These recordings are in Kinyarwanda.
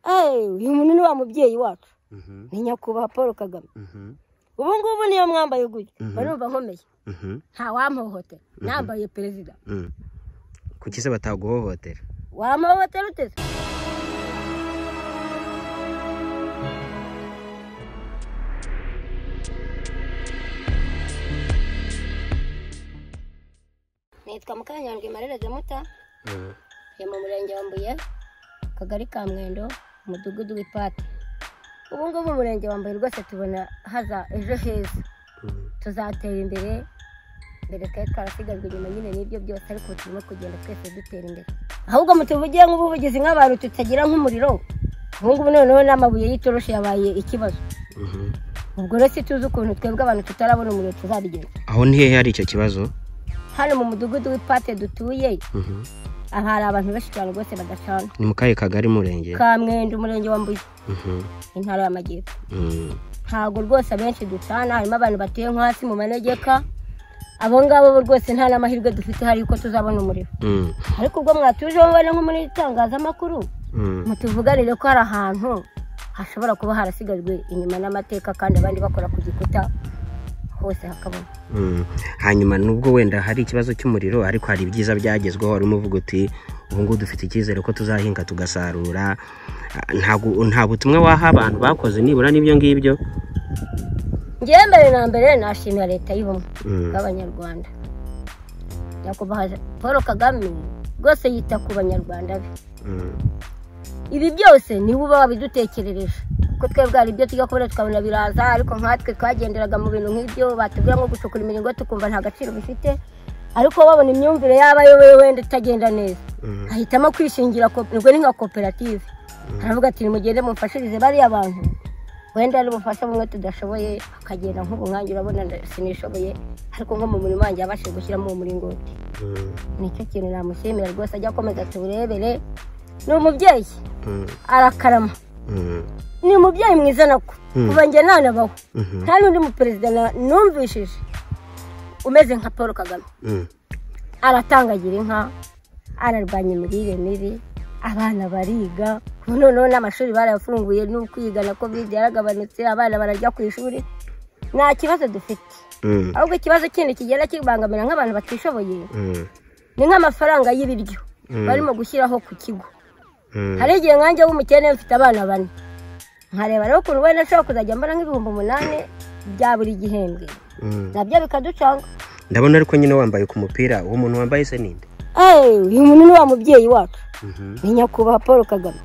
uyu muntu ni wa mubyeyi wacu ni nyakubahwa Paul Kagame ubu ngubu niyo mwambaye gutya barumva nkomeye nta wampohotera nambaye perezida kuki se bataguhohotera wamuhohotera uteze nitwa Mukanyandwi Marere Demuta yo mu murenge wa Mbuye kagari ka Mwendo umudugudu w'Ipata ubu ngubu umurenge wa Mbuye rwose tubona haza ejo heza tuzatera imbere mbere twari twarasigajwe inyuma nyine n'ibyo byose ariko turimo kugenda twese dutera imbere ahubwo mutuvugiye nk'ubuvugizi nk'abantu tutagira nk'umuriro ubu ngubu noneho n'amabuye y'itoroshi yabaye ikibazo ubwo rero tuzi ukuntu twebwe abantu tutarabona umuriro tuzabigenza aho ni hehe hari icyo kibazo hano mu mudugudu w'Ipate dutuye hari abantu benshi cyane rwose badacana ni mu kahe kagari murenge ka Mwendo umurenge wa Mbuye intara y'Amajyepfo ntago rwose abenshi ducana harimo abantu batuye nko hasi mu manegeka abo ngabo rwose nta n'amahirwe dufite hari uko tuzabona umuriro ariko ubwo mwatuje mubona nko muri itangazamakuru mutuvuganire ko hari ahantu hashobora kuba harasigajwe inyuma n'amateka kandi abandi bakora ku gikuta hose hakabona hanyuma nubwo wenda hari ikibazo cy'umuriro ariko hari ibyiza byagezweho wari umuvuga uti ubu ngubu dufite icyizere ko tuzahinga tugasarura nta butumwa waha abantu bakoze nibura n'ibyo ngibyo ngiye mbere na mbere nashimira leta y'ubumwe bw'abanyarwanda nyakubahwa Paul Kagame rwose yita ku banyarwanda be ibi byose niwe uba wabidutekerereje ko twebwe hari ibyo tujya kubona tukabona biraza ariko nkatwe twagenderaga mu bintu nk'ibyo batubwira ngo gucukura imiringo tukumva nta gaciro bifite ariko babona imyumvire y'abayoboye wenda itagenda neza ahitamo kwishingira ubwo ni nka koperative aravuga ati nimugende mumfashirize bariya bantu wenda ari bufasha bumwe tudashoboye akagenda nk'ubu nkanjye urabona sinishoboye ariko nko mu murimo wanjye yabashije gushyiramo umuringoti nicyo kintu namushimira rwose ajya akomeza tuburebere ni umubyeyi arakarama ni umubyeyi mwiza nako kuva njye nanabaho nta n'undi muperezida numvishije umeze nka Paul Kagame aratangagira inka ararwanya imirire mibi abana bariga noneho n'amashuri barayafunguye n'ukwiga na covid yaragabanutse abana barajya ku ishuri nta kibazo dufite ahubwo ikibazo kindi kigenda kibangamira nk'abantu batishoboye ni nk'amafaranga y'ibiryo barimo gushyiraho ku kigo hari igihe nkanjye w'umukene mfite abana 4 nkareba rero ukuntu wenda ashobora kuzajya mbona nk'ibihumbi 8 bya buri gihembwe nabyo bikaducanga ndabona ariko nyine wambaye ku mupira uwo muntu wambaye se ninde uyu muntu ni wa mubyeyi wacu ni nyakubahwa Paul Kagame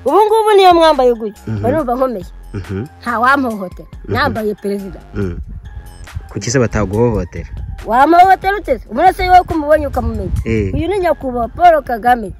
ubu ngubu niyo mwambaye gutya barumva nkomeye nta wampohotera nambaye perezida kuki se bataguhohotera wamuhohotera uteze umuntu se wowe kumubonye ukamumenya uyu ni nyakubahwa Paul Kagame